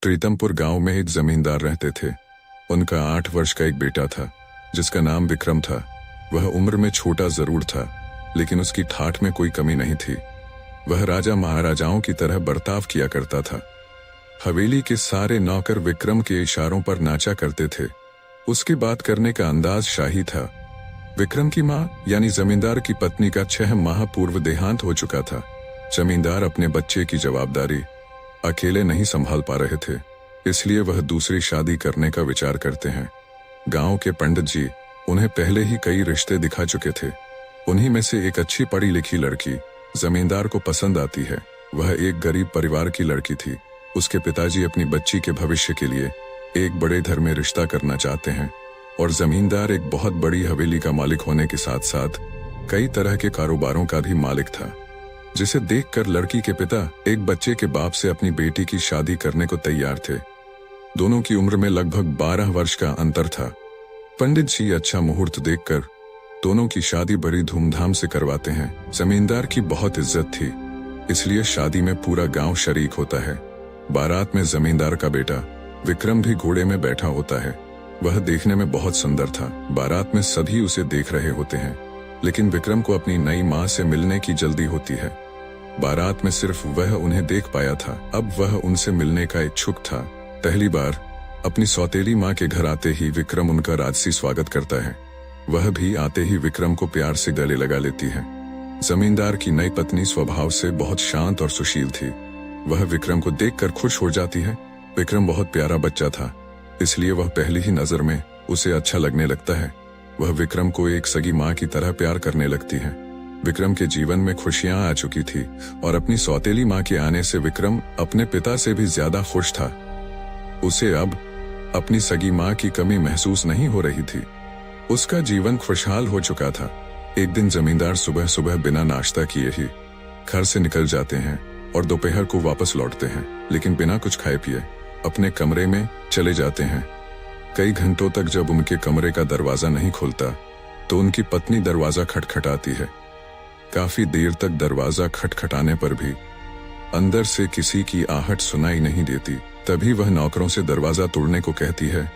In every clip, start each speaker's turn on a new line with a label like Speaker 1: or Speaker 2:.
Speaker 1: प्रीतमपुर गांव में एक जमींदार रहते थे। उनका 8 वर्ष का एक बेटा था जिसका नाम विक्रम था। वह उम्र में छोटा जरूर था, लेकिन उसकी ठाठ में कोई कमी नहीं थी। वह राजा महाराजाओं की तरह बर्ताव किया करता था। हवेली के सारे नौकर विक्रम के इशारों पर नाचा करते थे। उसकी बात करने का अंदाज शाही था। विक्रम की मां यानी जमींदार की पत्नी का 6 माह पूर्व देहांत हो चुका था। जमींदार अपने बच्चे की जवाबदारी अकेले नहीं संभाल पा रहे थे, इसलिए वह दूसरी शादी करने का विचार करते हैं। गांव के पंडित जी उन्हें पहले ही कई रिश्ते दिखा चुके थे। उन्हीं में से एक अच्छी पढ़ी लिखी लड़की जमींदार को पसंद आती है। वह एक गरीब परिवार की लड़की थी। उसके पिताजी अपनी बच्ची के भविष्य के लिए एक बड़े घर में रिश्ता करना चाहते हैं और जमींदार एक बहुत बड़ी हवेली का मालिक होने के साथ साथ कई तरह के कारोबारों का भी मालिक था, जिसे देखकर लड़की के पिता एक बच्चे के बाप से अपनी बेटी की शादी करने को तैयार थे। दोनों की उम्र में लगभग 12 वर्ष का अंतर था। पंडित जी अच्छा मुहूर्त देखकर दोनों की शादी बड़ी धूमधाम से करवाते हैं। जमींदार की बहुत इज्जत थी, इसलिए शादी में पूरा गांव शरीक होता है। बारात में जमींदार का बेटा विक्रम भी घोड़े में बैठा होता है। वह देखने में बहुत सुंदर था। बारात में सभी उसे देख रहे होते हैं, लेकिन विक्रम को अपनी नई मां से मिलने की जल्दी होती है। बारात में सिर्फ वह उन्हें देख पाया था, अब वह उनसे मिलने का इच्छुक था। पहली बार अपनी सौतेली मां के घर आते ही विक्रम उनका राजसी स्वागत करता है। वह भी आते ही विक्रम को प्यार से गले लगा लेती है। जमींदार की नई पत्नी स्वभाव से बहुत शांत और सुशील थी। वह विक्रम को देखकर खुश हो जाती है। विक्रम बहुत प्यारा बच्चा था, इसलिए वह पहली ही नजर में उसे अच्छा लगने लगता है। वह विक्रम को एक सगी मां की तरह प्यार करने लगती है। विक्रम के जीवन में खुशियां आ चुकी थी और अपनी सौतेली मां के आने से विक्रम अपने पिता से भी ज्यादा खुश था। उसे अब अपनी सगी मां की कमी महसूस नहीं हो रही थी। उसका जीवन खुशहाल हो चुका था। एक दिन जमींदार सुबह सुबह बिना नाश्ता किए ही घर से निकल जाते हैं और दोपहर को वापस लौटते हैं, लेकिन बिना कुछ खाए पिए अपने कमरे में चले जाते हैं। कई घंटों तक जब उनके कमरे का दरवाजा नहीं खुलता तो उनकी पत्नी दरवाजा खटखटाती है। काफी देर तक दरवाजा खटखटाने पर भी अंदर से किसी की आहट सुनाई नहीं देती। तभी वह नौकरों से दरवाजा तोड़ने को कहती है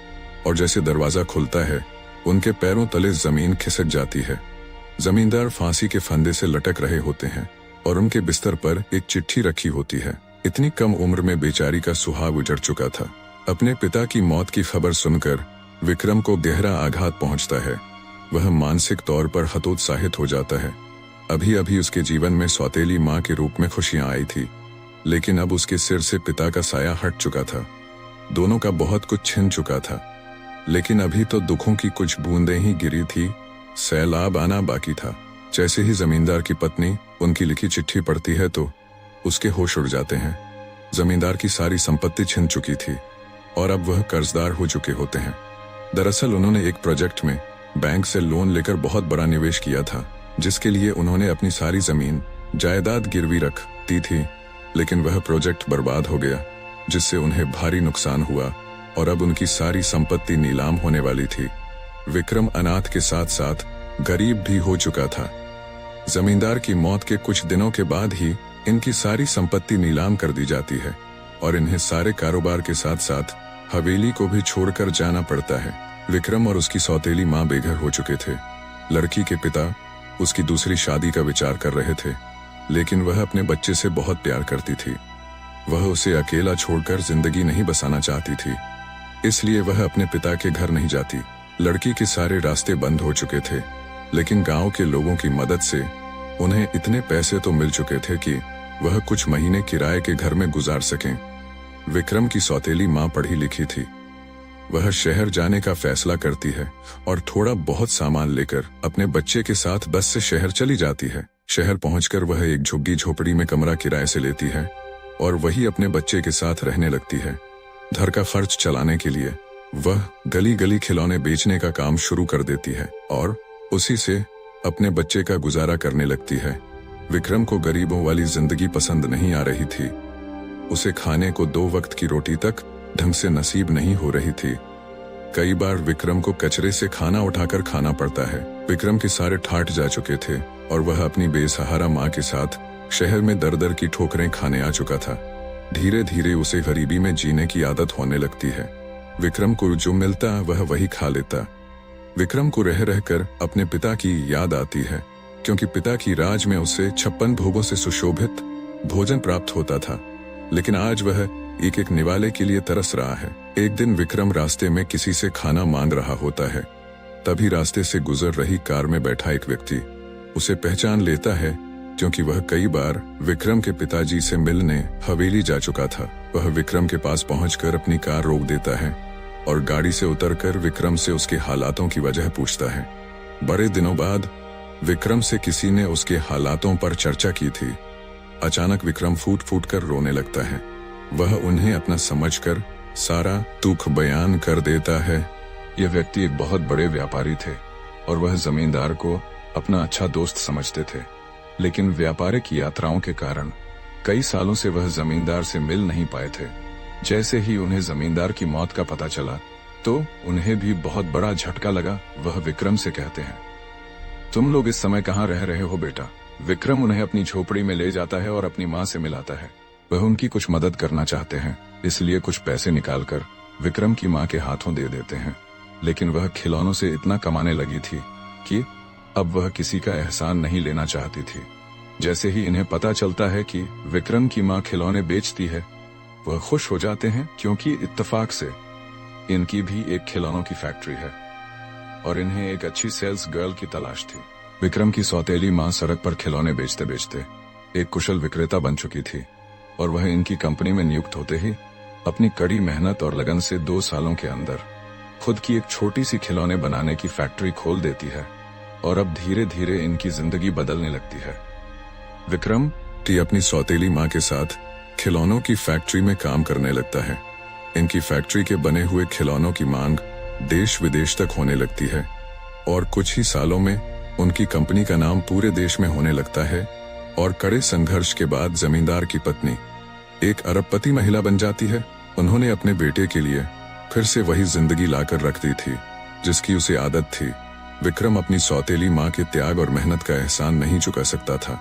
Speaker 1: और जैसे दरवाजा खुलता है उनके पैरों तले जमीन खिसक जाती है। जमींदार फांसी के फंदे से लटक रहे होते हैं और उनके बिस्तर पर एक चिट्ठी रखी होती है। इतनी कम उम्र में बेचारी का सुहाग उजड़ चुका था। अपने पिता की मौत की खबर सुनकर विक्रम को गहरा आघात पहुंचता है। वह मानसिक तौर पर हतोत्साहित हो जाता है। अभी अभी उसके जीवन में सौतेली मां के रूप में खुशियां आई थी, लेकिन अब उसके सिर से पिता का साया हट चुका था। दोनों का बहुत कुछ छिन चुका था, लेकिन अभी तो दुखों की कुछ बूंदें ही गिरी थी, सैलाब आना बाकी था। जैसे ही जमींदार की पत्नी उनकी लिखी चिट्ठी पढ़ती है तो उसके होश उड़ जाते हैं। जमींदार की सारी संपत्ति छिन चुकी थी और अब वह कर्जदार हो चुके होते हैं। दरअसल उन्होंने एक प्रोजेक्ट में बैंक से लोन लेकर बहुत बड़ा निवेश किया था, जिसके लिए उन्होंने अपनी सारी जमीन जायदाद गिरवी रख दी थी, लेकिन वह प्रोजेक्ट बर्बाद हो गया, जिससे उन्हें भारी नुकसान हुआ और अब उनकी सारी संपत्ति नीलाम होने वाली थी। विक्रम अनाथ के साथ साथ गरीब भी हो चुका था। जमींदार की मौत के कुछ दिनों के बाद ही इनकी सारी संपत्ति नीलाम कर दी जाती है और इन्हें सारे कारोबार के साथ साथ हवेली को भी छोड़कर जाना पड़ता है। विक्रम और उसकी सौतेली मां बेघर हो चुके थे। लड़की के पिता उसकी दूसरी शादी का विचार कर रहे थे, लेकिन वह अपने बच्चे से बहुत प्यार करती थी। वह उसे अकेला छोड़कर जिंदगी नहीं बसाना चाहती थी, इसलिए वह अपने पिता के घर नहीं जाती। लड़की के सारे रास्ते बंद हो चुके थे, लेकिन गांव के लोगों की मदद से उन्हें इतने पैसे तो मिल चुके थे कि वह कुछ महीने किराए के घर में गुजार सकें। विक्रम की सौतेली मां पढ़ी लिखी थी। वह शहर जाने का फैसला करती है और थोड़ा बहुत सामान लेकर अपने बच्चे के साथ बस से शहर चली जाती है। शहर पहुंचकर वह एक झुग्गी झोपड़ी में कमरा किराए से लेती है और वही अपने बच्चे के साथ रहने लगती है। घर का खर्च चलाने के लिए वह गली गली खिलौने बेचने का काम शुरू कर देती है और उसी से अपने बच्चे का गुजारा करने लगती है। विक्रम को गरीबों वाली जिंदगी पसंद नहीं आ रही थी। उसे खाने को 2 वक्त की रोटी तक ढंग से नसीब नहीं हो रही थी। कई बार विक्रम को कचरे से खाना उठाकर खाना पड़ता है। विक्रम के सारे ठाठ जा चुके थे और वह अपनी बेसहारा मां के साथ शहर में दर दर की ठोकरें खाने आ चुका था। धीरे धीरे उसे गरीबी में जीने की आदत होने लगती है। विक्रम को जो मिलता वह वही खा लेता। विक्रम को रह रहकर अपने पिता की याद आती है, क्योंकि पिता की राज में उसे 56 भोगों से सुशोभित भोजन प्राप्त होता था, लेकिन आज वह एक एक निवाले के लिए तरस रहा है। एक दिन विक्रम रास्ते में किसी से खाना मांग रहा होता है। तभी रास्ते से गुजर रही कार में बैठा एक व्यक्ति उसे पहचान लेता है, क्योंकि वह कई बार विक्रम के पिताजी से मिलने हवेली जा चुका था। वह विक्रम के पास पहुंचकर अपनी कार रोक देता है और गाड़ी से उतरकर विक्रम से उसके हालातों की वजह पूछता है। बड़े दिनों बाद विक्रम से किसी ने उसके हालातों पर चर्चा की थी। अचानक विक्रम फूट फूट कर रोने लगता है। वह उन्हें अपना समझकर सारा दुख बयान कर देता है। यह व्यक्ति एक बहुत बड़े व्यापारी थे और वह जमींदार को अपना अच्छा दोस्त समझते थे, लेकिन व्यापारिक यात्राओं के कारण कई सालों से वह जमींदार से मिल नहीं पाए थे। जैसे ही उन्हें जमींदार की मौत का पता चला तो उन्हें भी बहुत बड़ा झटका लगा। वह विक्रम से कहते हैं, तुम लोग इस समय कहाँ रह रहे हो बेटा? विक्रम उन्हें अपनी झोपड़ी में ले जाता है और अपनी माँ से मिलाता है। वह उनकी कुछ मदद करना चाहते हैं, इसलिए कुछ पैसे निकालकर विक्रम की माँ के हाथों दे देते हैं। लेकिन वह खिलौनों से इतना कमाने लगी थी कि अब वह किसी का एहसान नहीं लेना चाहती थी। जैसे ही इन्हें पता चलता है कि विक्रम की माँ खिलौने बेचती है, वह खुश हो जाते हैं, क्योंकि इत्तेफाक से इनकी भी एक खिलौनों की फैक्ट्री है और इन्हें एक अच्छी सेल्स गर्ल की तलाश थी। विक्रम की सौतेली माँ सड़क पर खिलौने बेचते बेचते एक कुशल विक्रेता बन चुकी थी और वह इनकी कंपनी में नियुक्त होते ही अपनी कड़ी मेहनत और लगन से 2 सालों के अंदर खुद की एक छोटी सी खिलौने बनाने की फैक्ट्री खोल देती है और अब धीरे धीरे इनकी जिंदगी बदलने लगती है। विक्रम अपनी सौतेली माँ के साथ खिलौनों की फैक्ट्री में काम करने लगता है। इनकी फैक्ट्री के बने हुए खिलौनों की मांग देश विदेश तक होने लगती है और कुछ ही सालों में उनकी कंपनी का नाम पूरे देश में होने लगता है और कड़े संघर्ष के बाद जमींदार की पत्नी एक अरबपति महिला बन जाती है। उन्होंने अपने बेटे के लिए फिर से वही जिंदगी लाकर रख दी थी जिसकी उसे आदत थी। विक्रम अपनी सौतेली माँ के त्याग और मेहनत का एहसान नहीं चुका सकता था।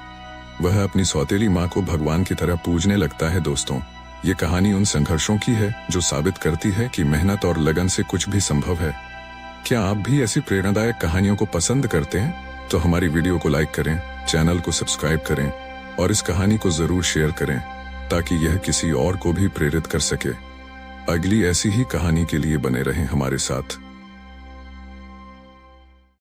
Speaker 1: वह अपनी सौतेली माँ को भगवान की तरह पूजने लगता है। दोस्तों, ये कहानी उन संघर्षों की है जो साबित करती है कि मेहनत और लगन से कुछ भी संभव है। क्या आप भी ऐसी प्रेरणादायक कहानियों को पसंद करते हैं? तो हमारी वीडियो को लाइक करें, चैनल को सब्सक्राइब करें और इस कहानी को जरूर शेयर करें ताकि यह किसी और को भी प्रेरित कर सके। अगली ऐसी ही कहानी के लिए बने रहें हमारे साथ।